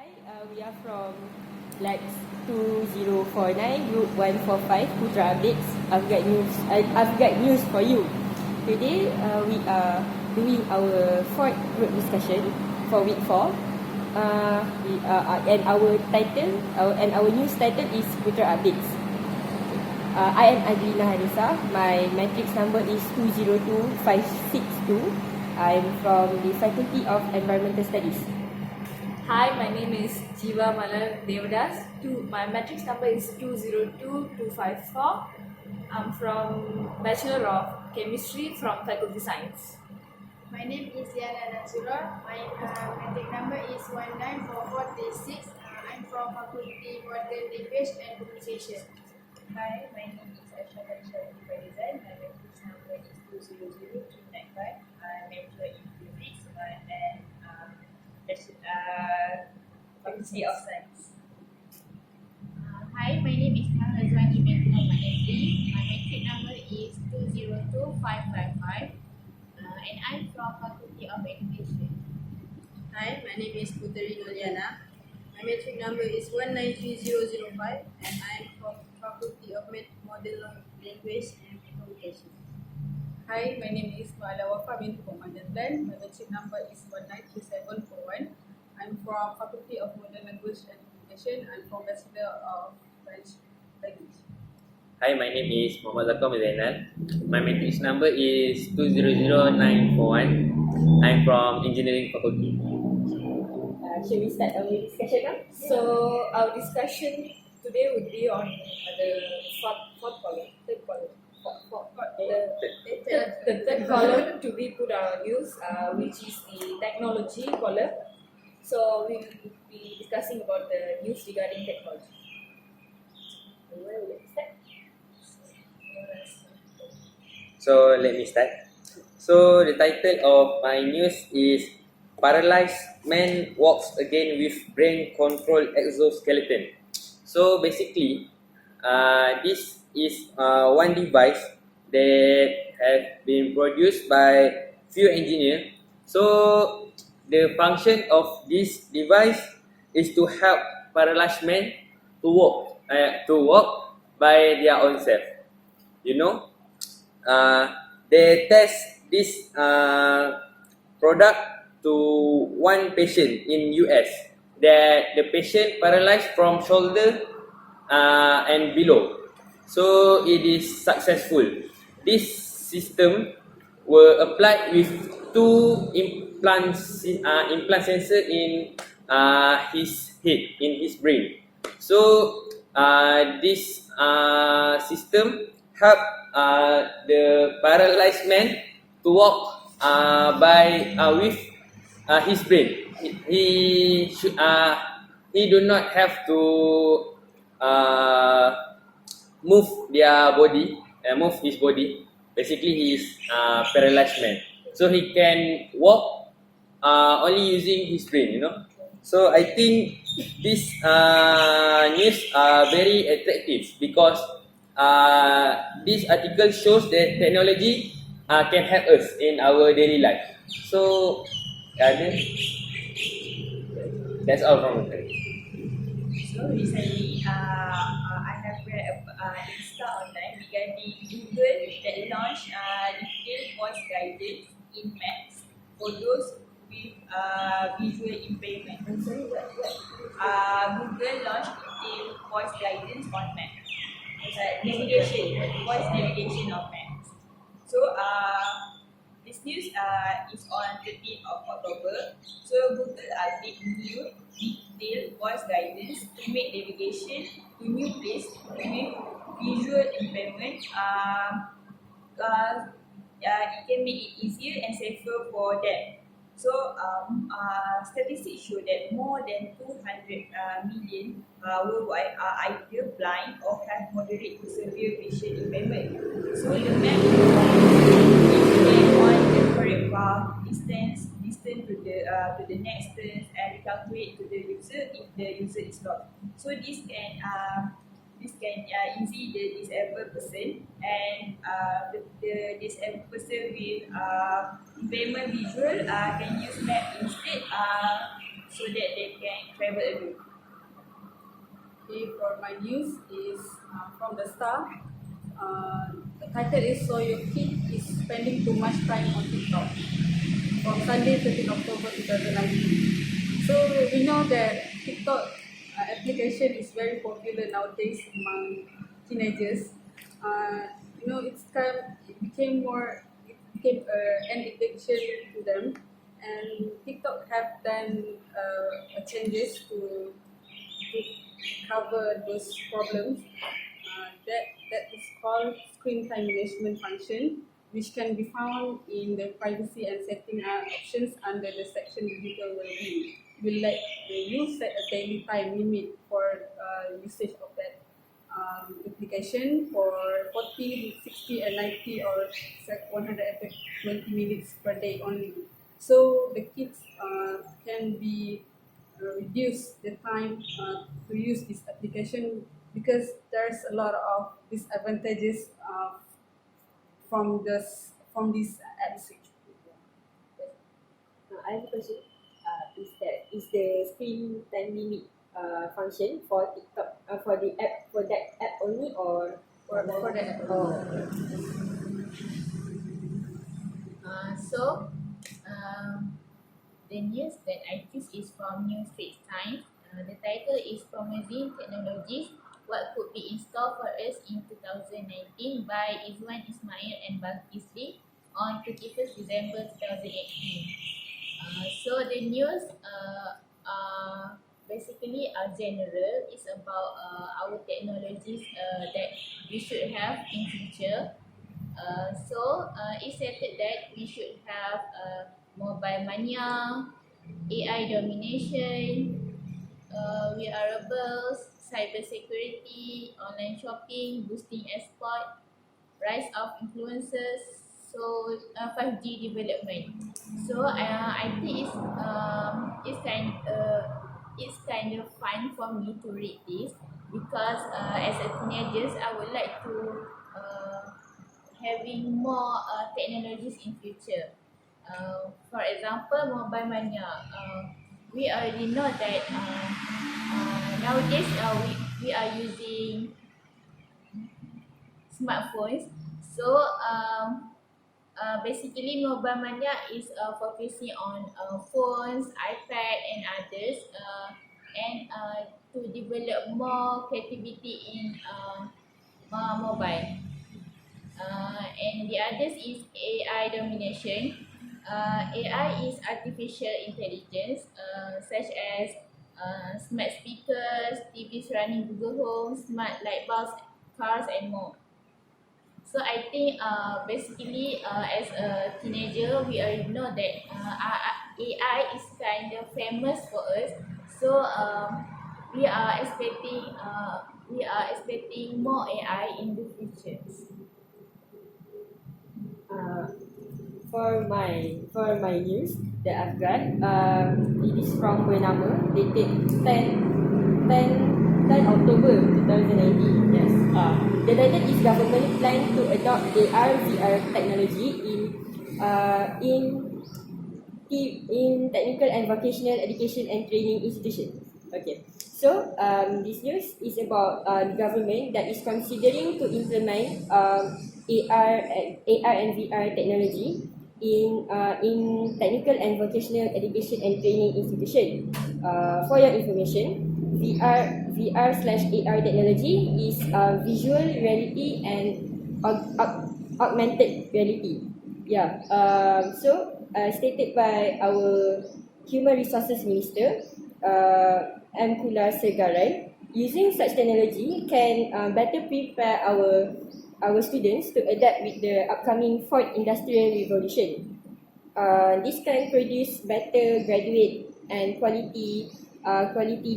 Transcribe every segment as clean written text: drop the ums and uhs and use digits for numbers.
Hi, we are from Labs 2049, Group 145, Putra Updates. I've got news for you. Today, we are doing our fourth group discussion for week 4. And our news title is Putra Updates. I am Adrina Hanisa. My matrix number is 202562. I'm from the Faculty of Environmental Studies. Hi, my name is G145. My matrix number is 202254. I'm from Bachelor of Chemistry from Faculty Science. My name is Yana Nazura. My matric number is 194436. I'm from Faculty Modern Language and Communication. Hi, my name is Aisha Farizan. My matrix number is 200295. I major in physics and Faculty of Science. Hi, my name is Nazwan Iman Muhammad. My matric number is 202555. And I'm from Faculty of Education. Hi, my name is Puteri Noliana. My matric number is 193005 and I am from Faculty of Modern Language and Communication. Hi, my name is Mala Wafa binti Komandan. My matric number is 193741. I'm from Faculty of Modern Language and Communication. I'm from Bachelor of French Language. Hi, my name is Muhammad Zakar Zainal. My matrix number is 200941. I'm from Engineering Faculty. Shall we start our discussion now? So our discussion today would be on the third column. The third column to be put on news, which is the technology column. So we will be discussing about the news regarding technology. Where will it start? So let me start. So the title of my news is Paralyzed Man Walks Again with Brain Control Exoskeleton. So basically, this is one device that have been produced by few engineers. So the function of this device is to help paralyzed men to walk by their own self. You know, they test this product to one patient in US. That the patient paralyzed from shoulder and below. So it is successful. This system were applied with two implant sensor in his head, in his brain. So this system help the paralyzed man to walk with his brain. He do not have to move his body. Basically, he is paralyzed man, so he can walk only using his brain. So I think this news are very attractive because this article shows that technology can help us in our daily life. So that's all from me. So recently, I have read Insta online regarding Google that launched detailed voice guidance in Maps for those with visual impairment. Google launched detailed voice guidance on Maps. It's voice navigation on Maps. So this news is on 13th of October. So Google did new detailed voice guidance to make navigation to new place with visual impairment. It can make it easier and safer for them. So statistics show that more than 200 million worldwide are either blind or have moderate to severe vision impairment. So the map is on the correct path, distance to the next turn, and recalculate to the user if the user is lost. So this can easy the disabled person, and the disabled person with impairment visual can use map instead, so that they can travel alone. Okay, for my news is from the Star. The title is "So Your Kid is Spending Too Much Time on TikTok" from Sunday, 13 October 2019. So we know that TikTok application is very popular nowadays among teenagers. It became an addiction to them, and TikTok have done changes to cover those problems. That is called screen time management function, which can be found in the privacy and setting options under the section digital well-being. Will let you set a daily time limit for usage of that application for 40, 60, and 90 or 120 minutes per day only. So the kids can be reduce the time to use this application because there's a lot of disadvantages from this apps. I have a question. Is the screen time limit function for TikTok for the app for that app only or For the app. Oh, The news that I choose is from New Straits Times. The title is Promising Technologies, What Could Be in Store for Us in 2019 by Izwan Ismail and Balkis Lee on 31st December 2018. So the news basically general. It's about our technologies that we should have in future. It stated that we should have mobile mania, AI domination, wearables, cybersecurity, online shopping, boosting export, rise of influencers, 5G development. I think it's kind of fun for me to read this because as a teenagers I would like to having more technologies in future. For example, mobile mania. We already know that nowadays we are using smartphones. Basically, mobile mania is focusing on phones, iPad, and others, to develop more creativity in mobile. And the others is AI domination. AI is artificial intelligence, such as smart speakers, TVs running Google Home, smart light bulbs, cars, and more. So I think basically as a teenager, we already know that AI is kind of famous for us. So we are expecting more AI in the future. for my news that I've got, it is from Bernama, dated 10 October 2019. Yes. The title is Government Plan to Adopt AR/VR Technology in technical and vocational education and training institutions. Okay. So this news is about the government that is considering to implement AR and VR technology in technical and vocational education and training institution. For your information, VR/AR technology is visual reality and augmented reality. Yeah. Stated by our Human Resources Minister, M. Kula Segarai, using such technology can better prepare our students to adapt with the upcoming fourth industrial revolution. This can produce better graduate and quality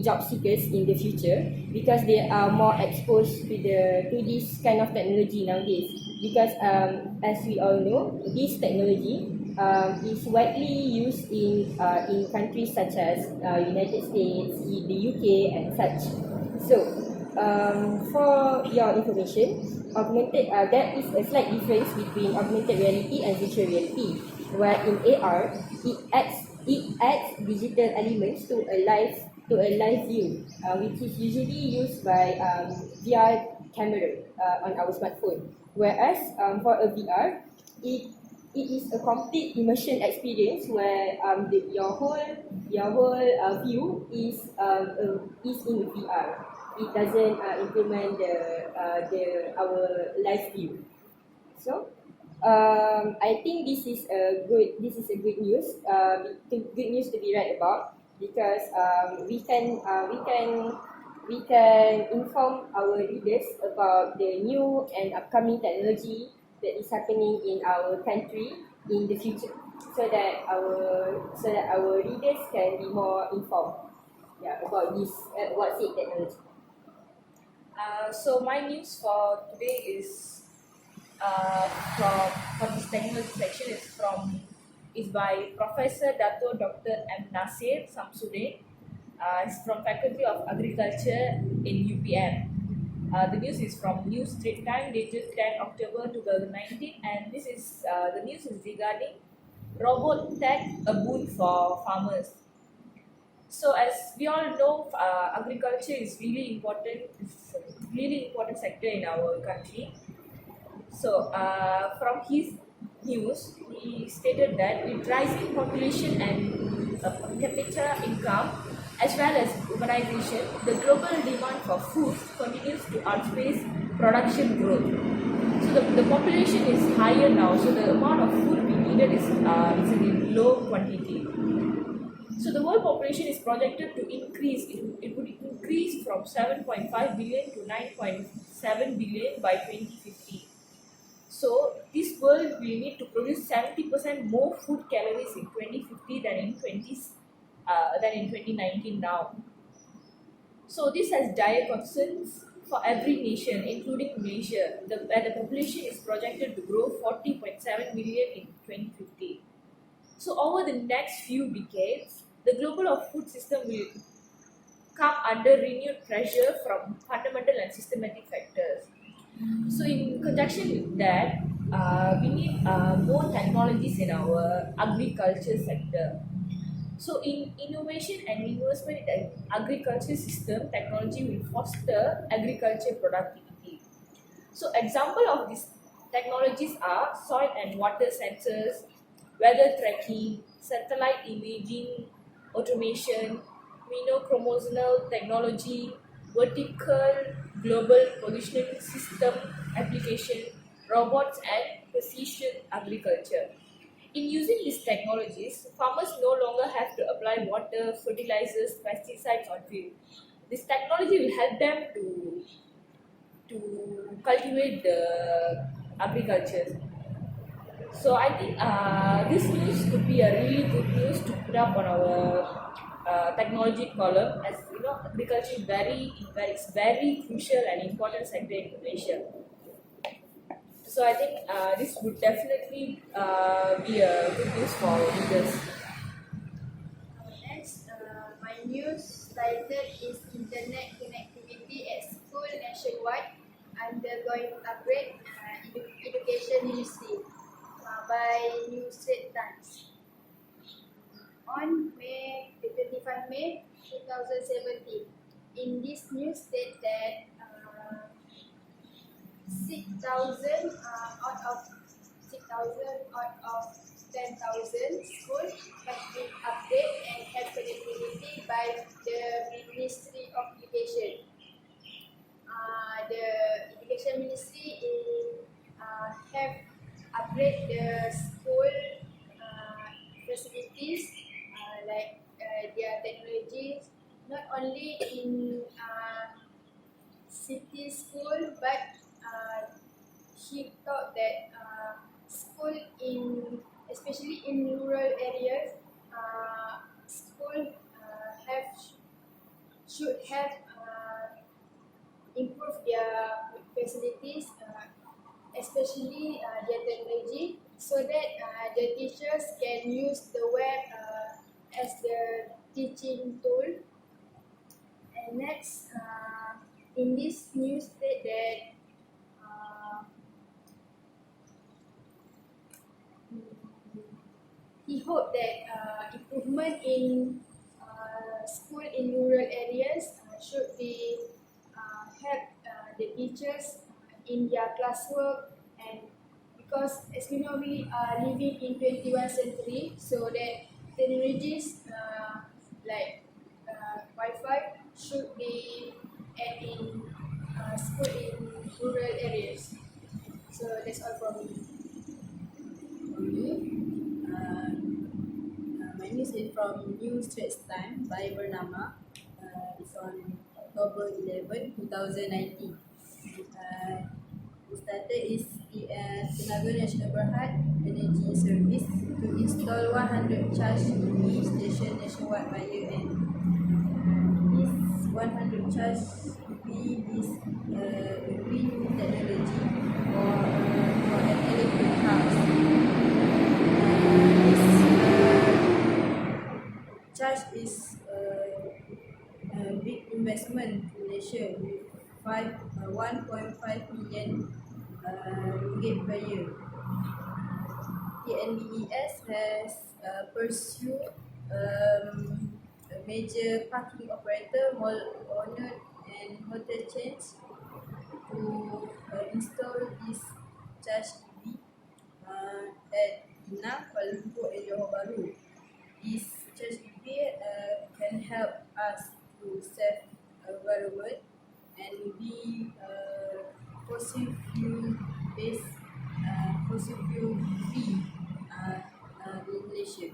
job seekers in the future because they are more exposed to this kind of technology nowadays. Because as we all know, this technology is widely used in countries such as United States, the UK, and such. So, for your information, there is a slight difference between augmented reality and virtual reality. Where in AR, it adds digital elements to a live to a live view, which is usually used by VR camera on our smartphone. Whereas for a VR, it is a complete immersion experience where your whole view is in VR. It doesn't implement the our live view. So I think this is a good news. Good news to be right about, because we can inform our readers about the new and upcoming technology that is happening in our country in the future, so that our readers can be more informed, yeah, about this what's it technology. So my news for today is from for this technology section is by Professor Dato Dr. M. Nasir Samsudin. He's from Faculty of Agriculture in UPM. The news is from News Street Time dated 10 October 2019, and the news is regarding robot tech, a boon for farmers. So as we all know, agriculture is really important. It's a really important sector in our country. So from his news, he stated that with rising population and per capita income, as well as urbanization, the global demand for food continues to outpace production growth. So the population is higher now, so the amount of food we needed is in low quantity. So the world population is projected to increase. It would increase from 7.5 billion to 9.7 billion by 2050. So this world will need to produce 70% more food calories in 2050 than in 2019 now. So this has dire concerns for every nation, including Malaysia, where the population is projected to grow 40.7 million in 2050. So over the next few decades, the global food system will come under renewed pressure from fundamental and systematic factors. So in conjunction with that, we need more technologies in our agriculture sector. So in innovation and investment in the agriculture system, technology will foster agriculture productivity. So example of these technologies are soil and water sensors, weather tracking, satellite imaging, automation, chromosomal technology, vertical global positioning system application, robots and precision agriculture. In using these technologies, farmers no longer have to apply water, fertilizers, pesticides on field. This technology will help them to cultivate the agriculture. So I think this news could be a really good news to put up on our technology column, as you know, agriculture is very crucial and important sector in Malaysia. So I think this would definitely be a good news for readers. Next, my news title is Internet Connectivity at School Nationwide Undergoing Upgrade, Education Ministry, by New Straits Times. On May 25 May 2017, in this news state that 6,000 out of 10,000 schools have been updated and have connectivity by the Ministry of Education. The Education Ministry have upgrade the school facilities, like their technologies, not only in city school, but he thought that school especially in rural areas, school should have improve their facilities, especially their technology, so that the teachers can use the web as the teaching tool. And next, in this news state that he hoped that improvement in school in rural areas should be help the teachers in their classwork, and because as we know we are living in 21st century, so that technologies like Wi-Fi should be added in school in rural areas. So that's all from me. For me, my news is from New Straits Times by Bernama. It's on October 11, 2019. It started is the Tenaga Nasional Berhad Energy Service to install 100 charge EV station nationwide by year end. This 100 charge EV is a green technology for an electric cars. This charge is a big investment in Malaysia with 1.5 million ringgit per year. TNBES has pursued a major parking operator, mall owner and hotel chains to install this charge EV at Penang, Kuala Lumpur and Johor Bahru. This charge EV can help us to save environment and be fossil fuel based, fossil fuel free in Malaysia.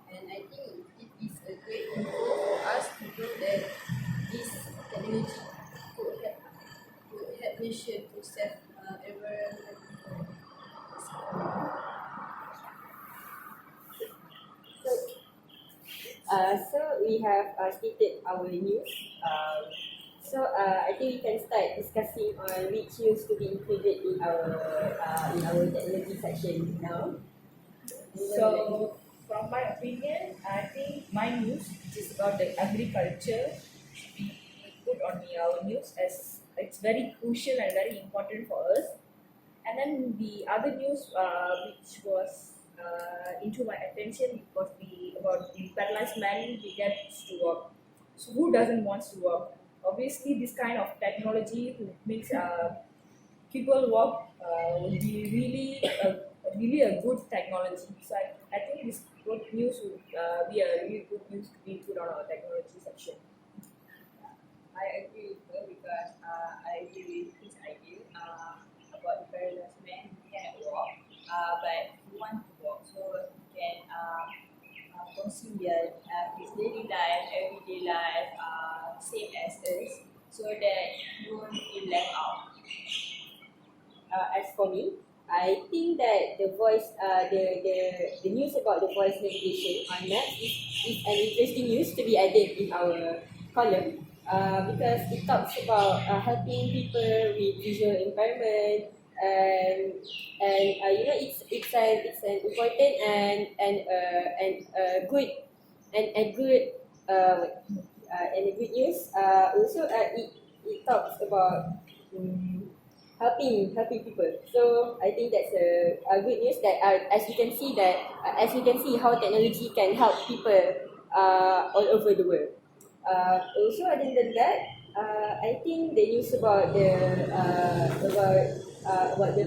And I think it is a great info for us to know that this technology could help Malaysia to save environment. So we have stated our news. I think we can start discussing on which news to be included in our technology section now. So, from my opinion, I think my news, which is about the agriculture, should be put on our news as it's very crucial and very important for us. And then the other news, which was into my attention, was about the paralyzed man who gets to work. So, who doesn't want to work? Obviously, this kind of technology makes people work will be really a good technology. So I think this good news would be a really good news to be put on our technology section. I agree with her because I agree with his idea about the paralyzed man who cannot walk, but who want to walk, so he can consume his daily life, everyday life, same as us, so that he won't feel left out. As for me, I think that the news about the voice recognition on maps is an interesting news to be added in our column because it talks about helping people with visual impairment, and you know it's an important and a good and a good news. Also, it talks about helping people. So I think that's a good news that as you can see how technology can help people all over the world. Also, other than that, I think the news about the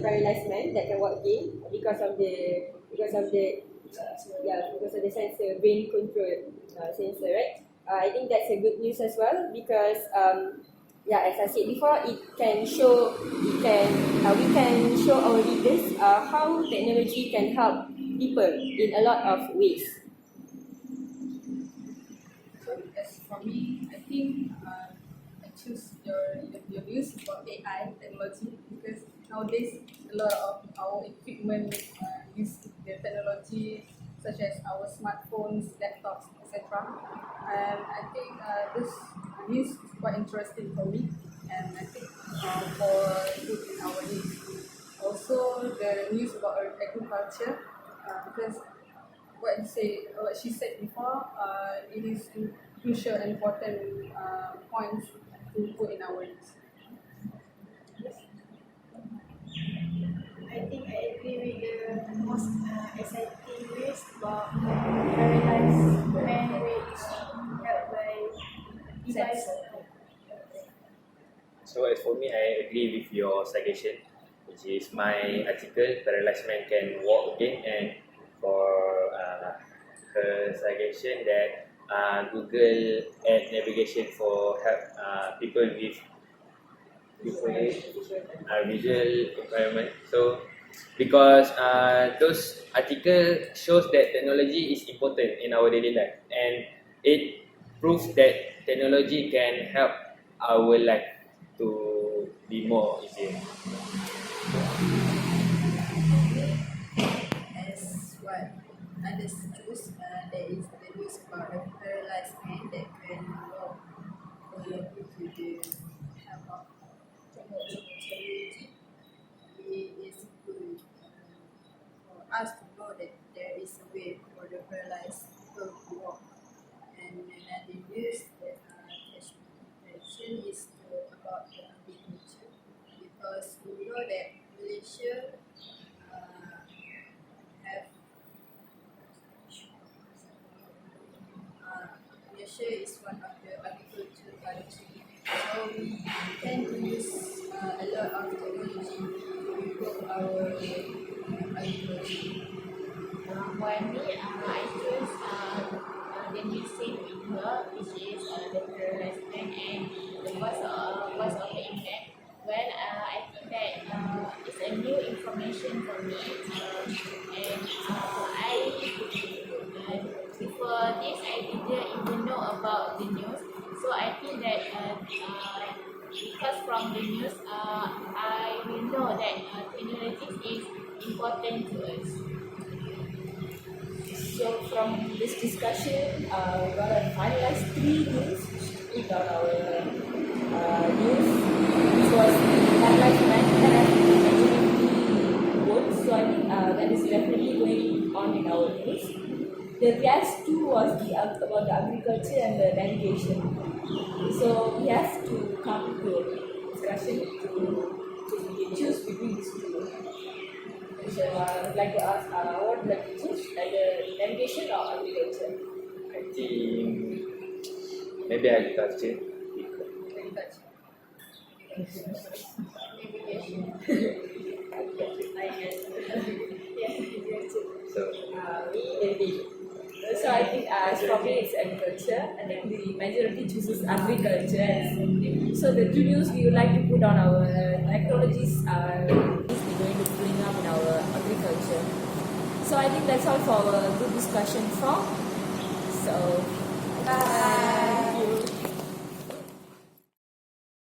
paralyzed man that can walk again because of the sensor, brain control sensor, right? I think that's a good news as well because as I said before, we can show our readers how technology can help people in a lot of ways. So as for me, I think I choose your views about AI technology because nowadays a lot of our equipment use the technology such as our smartphones, laptops, etc. And I think this news is quite interesting for me, and I think for good in our news. Also, the news about agriculture because what she said before, it is crucial and important points to put in our news. I think I agree with the most exciting news about paralyzed man which helped by sense. So as for me, I agree with your suggestion, which is my article, Paralyzed Man Can Walk Again, and for her suggestion that Google Add navigation for help people with visual impairment. So because those article shows that technology is important in our daily life, and it proves that technology can help our life to be more easier. As what others choose, there is the news about a paralyzed man that can walk due to the help of technology. It is good for us to know that there is a way for the paralyzed people to walk. And another news that catch my attention is about the agriculture, because we know that Malaysia have Malaysia is one of the agriculture country, so we tend to use a lot of technology to improve our agriculture. For me, I choose the new same in her, which is the paralyzed man and the voice of the internet. Well, I think that it's a new information for me, and before this I didn't even know about the news. So I think that because from the news, I will know that technology is important to us. So from this discussion, we're gonna finalize 3 news which put on our news. This was paralyzed man and agility boats. So I think that is definitely going on in our news. The last 2 was about the agriculture and the navigation. So we have to come to a discussion to choose between these 2. So I'd like to ask, what would you like to choose, either navigation or agriculture? I think maybe agriculture. Agriculture. So Me, navigation. So I think for me it's agriculture. I think the majority chooses agriculture. So the 2 news we would like to put on our technologies are going to bring up in our agriculture. So I think that's all for our group discussion 4. So